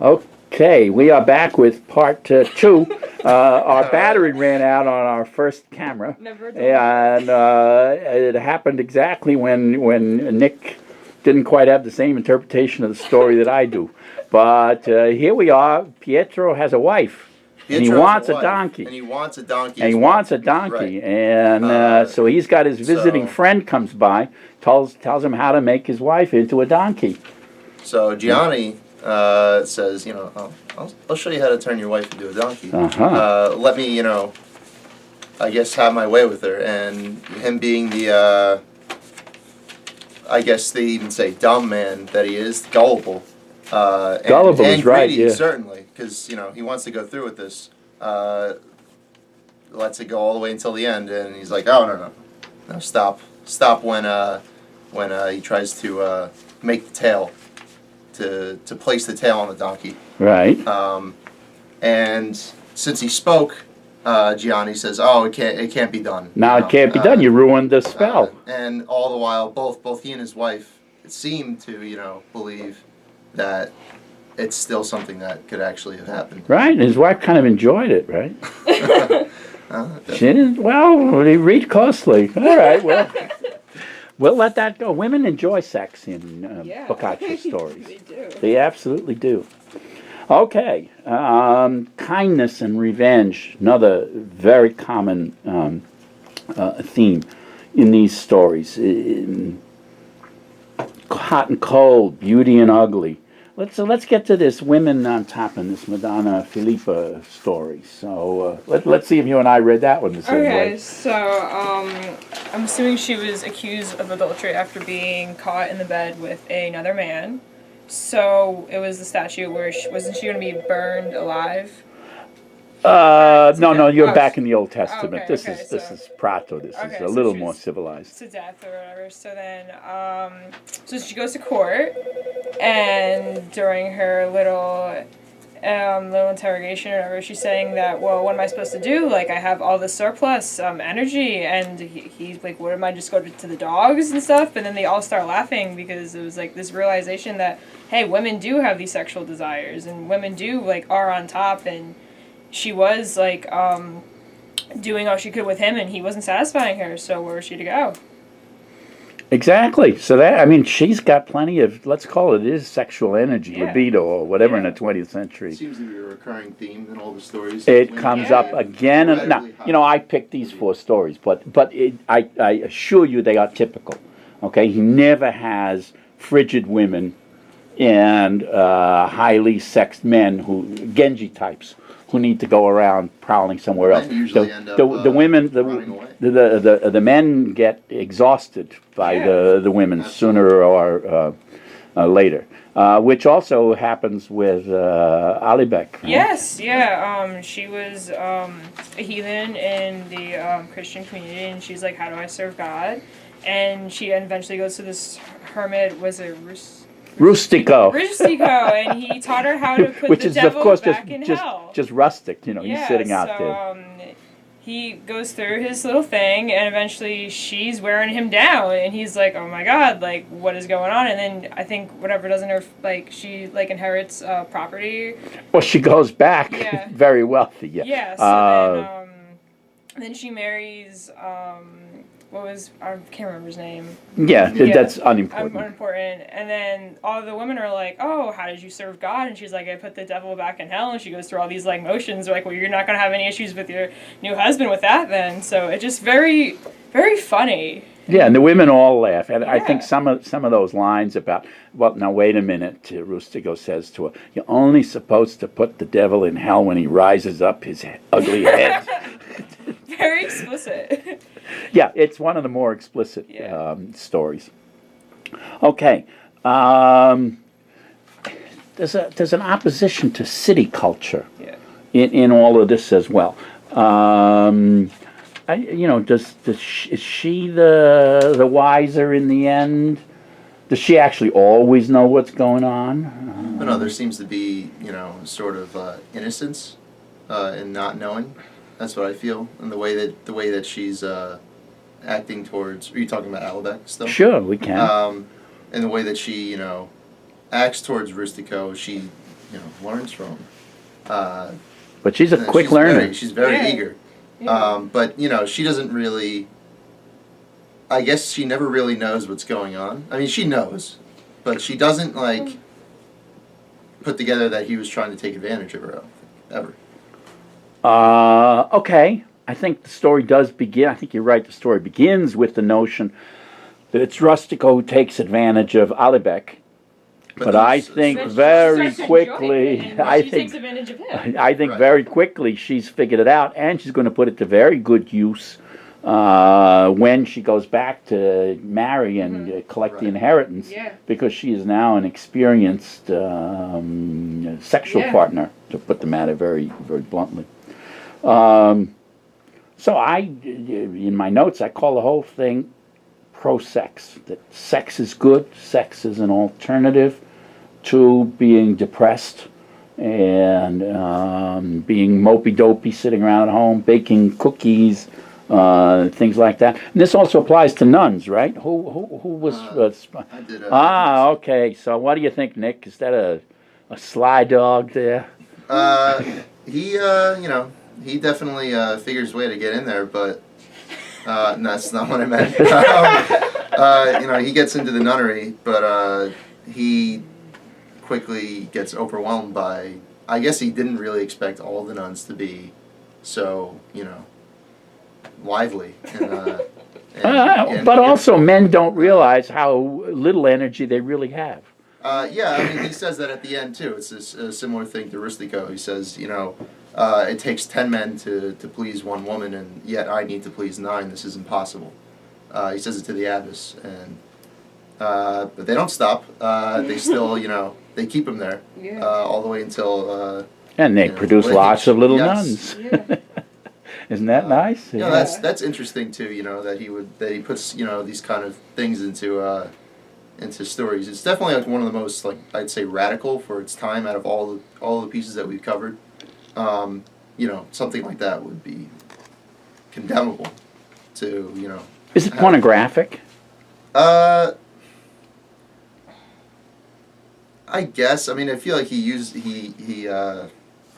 Okay, we are back with part two. Our battery ran out on our first camera, Never done. and it happened exactly when Nick didn't quite have the same interpretation of the story that I do. But here we are. Pietro has a wife, and he Pietro has wants a wife, donkey. And he wants a donkey. And he as well. wants a donkey, Right. and so he's got his visiting so- friend comes by, tells him how to make his wife into a donkey. So Gianni says, I'll show you how to turn your wife into a donkey. Uh-huh. Let me, I guess have my way with her. And him being the, I guess they even say dumb man that he is, gullible. Gullible and is right, greedy, yeah. certainly, because he wants to go through with this. Lets it go all the way until the end, and he's like, "Oh no, stop when he tries to make the tail, to place the tail on the donkey." Right. And since he spoke, Gianni says, "Oh, it can't be done." Now it can't be done. You ruined the spell. And all the while, both he and his wife seem to believe that it's still something that could actually have happened. Right. His wife kind of enjoyed it, right? She didn't. Well, read closely. All right. Well, we'll let that go. Women enjoy sex in Boccaccio stories. They do. They absolutely do. Okay. Kindness and revenge. Another very common theme in these stories. Hot and cold, beauty and ugly. Let's get to this women on top in this Madonna Filippa story. So let's see if you and I read that one the same Okay, way. so I'm assuming she was accused of adultery after being caught in the bed with another man. So it was the statute where wasn't she going to be burned alive? No, you're Oh, back in the Old Testament. okay, This okay, is so- Prato. This is Okay, a so little she more was- civilized. To death or whatever. So then, so she goes to court, and during her little interrogation or whatever, she's saying that, well, what am I supposed to do? Like, I have all this surplus energy, and he's like, what am I just go to the dogs and stuff? And then they all start laughing because it was like this realization that, hey, women do have these sexual desires, and women do are on top, and she was doing all she could with him, and he wasn't satisfying her, so where was she to go? Exactly. So she's got plenty of, let's call it sexual energy, libido, or whatever in the 20th century. Seems to be a recurring theme in all the stories. It comes Yeah. up again and now. I picked these 4 stories, but I assure you they are typical. Okay, he never has frigid women and highly sexed men Genji types who need to go around prowling somewhere else. Men usually end up, the women, running away. the men get exhausted by the women Absolutely. sooner or later, which also happens with Alibek. Right? Yes, yeah. She was a heathen in the Christian community, and she's like, how do I serve God? And she eventually goes to this hermit, was it Rustico. Rustico, and he taught her how to put Which the is of devil course back in hell. just rustic, he's sitting out there. He goes through his little thing, and eventually she's wearing him down, and he's like, "Oh my God, like what is going on?" And then I think whatever doesn't her she inherits property. Well, she goes back Yeah. very wealthy. Yeah. Yeah. So then she marries I can't remember his name. Yeah, Yeah. that's unimportant. Unimportant. And then all the women are like, "Oh, how did you serve God?" And she's like, "I put the devil back in hell." And she goes through all these motions. They're like, "Well, you're not gonna have any issues with your new husband with that, then." So it's just very, very funny. Yeah, and the women all laugh, and I Yeah. think some of those lines about, well, now wait a minute, Rustico says to her, "You're only supposed to put the devil in hell when he rises up his ugly head." Very explicit. Yeah, it's one of the more explicit Yeah. stories. Okay, there's an opposition to city culture Yeah. in all of this as well. Is she the wiser in the end? Does she actually always know what's going on? But no, there seems to be, sort of innocence in not knowing. That's what I feel, and the way that she's acting towards. Are you talking about Alibek still? Sure, we can. And the way that she, acts towards Rustico, she learns from. But she's a And quick learner. She's very Yeah. eager. Yeah. But she doesn't really. I guess she never really knows what's going on. I mean, she knows, but she doesn't put together that he was trying to take advantage of her ever. Okay. I think the story does begin. I think you're right. The story begins with the notion that it's Rustico who takes advantage of Alibek. But I think Then she very starts to enjoy it, quickly, and I she think, takes advantage of him. I think Right. very quickly she's figured it out, and she's going to put it to very good use when she goes back to marry and collect the Right. inheritance, Yeah. because she is now an experienced sexual Yeah. partner, to put the matter very, very bluntly. So in my notes, I call the whole thing pro-sex. That sex is good. Sex is an alternative to being depressed and being mopey-dopey, sitting around at home, baking cookies, things like that. And this also applies to nuns, right? Who was? I did. Okay. So what do you think, Nick? Is that a sly dog there? He definitely figures a way to get in there, but no, that's not what I meant. He gets into the nunnery, but he quickly gets overwhelmed by. I guess he didn't really expect all the nuns to be so, lively. But also, men don't realize how little energy they really have. Yeah, I mean, he says that at the end too. It's a similar thing to Rustico. He says, it takes 10 men to please one woman, and yet I need to please 9. This is impossible. He says it to the abbess, and but they don't stop. They still, they keep him there all the way until. And they produce lots of little yes. nuns. Yeah. Isn't that nice? That's interesting too. That he puts these kind of things into stories. It's definitely one of the most I'd say radical for its time out of all the pieces that we've covered. Something like that would be condemnable to Is it pornographic? I guess. I mean, I feel like he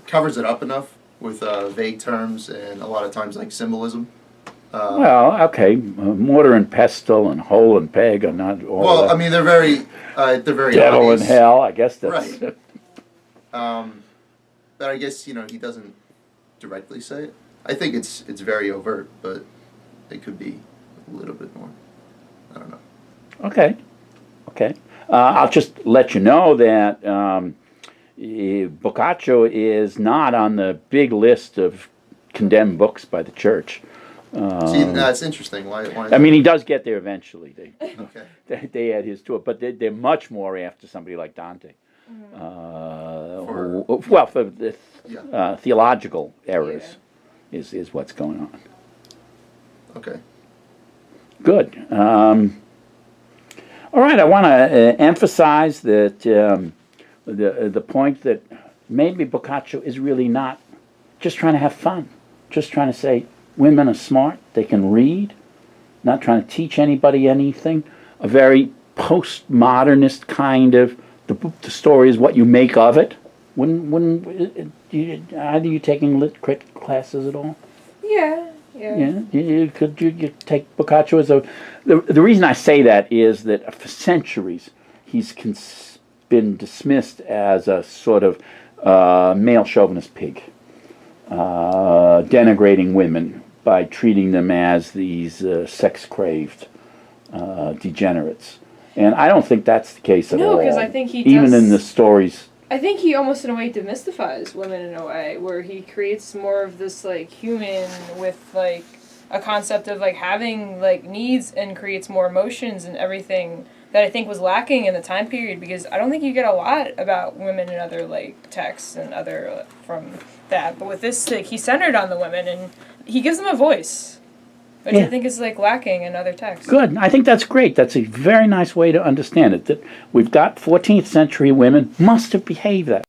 covers it up enough with vague terms and a lot of times symbolism. Well, okay, mortar and pestle and hole and peg are not all. Well, I mean, they're very devil obvious. and hell. I guess that's Right. But I guess he doesn't directly say it. I think it's very overt, but it could be a little bit more. I don't know. Okay. I'll just let you know that Boccaccio is not on the big list of condemned books by the church. See, that's interesting. Why I mean, he does get there eventually. okay. They add his to it, but they're much more after somebody like Dante. For the theological errors is what's going on. Okay. Good. All right, I want to emphasize that the point that maybe Boccaccio is really not just trying to have fun, just trying to say women are smart, they can read, not trying to teach anybody anything. A very postmodernist kind of, the story is what you make of it. Are you taking lit crit classes at all? Yeah. Yeah, you take Boccaccio as the reason I say that is that for centuries he's been dismissed as a sort of male chauvinist pig, denigrating women by treating them as these sex-craved degenerates. And I don't think that's the case at all. No, because I think he even does, in the stories. I think he almost in a way demystifies women in a way where he creates more of this human with a concept of having needs and creates more emotions and everything that I think was lacking in the time period, because I don't think you get a lot about women in other texts and other from that. But with this he's centered on the women and he gives them a voice, which I think is lacking in other texts. Good. I think that's great. That's a very nice way to understand it. That we've got 14th century women must have behaved that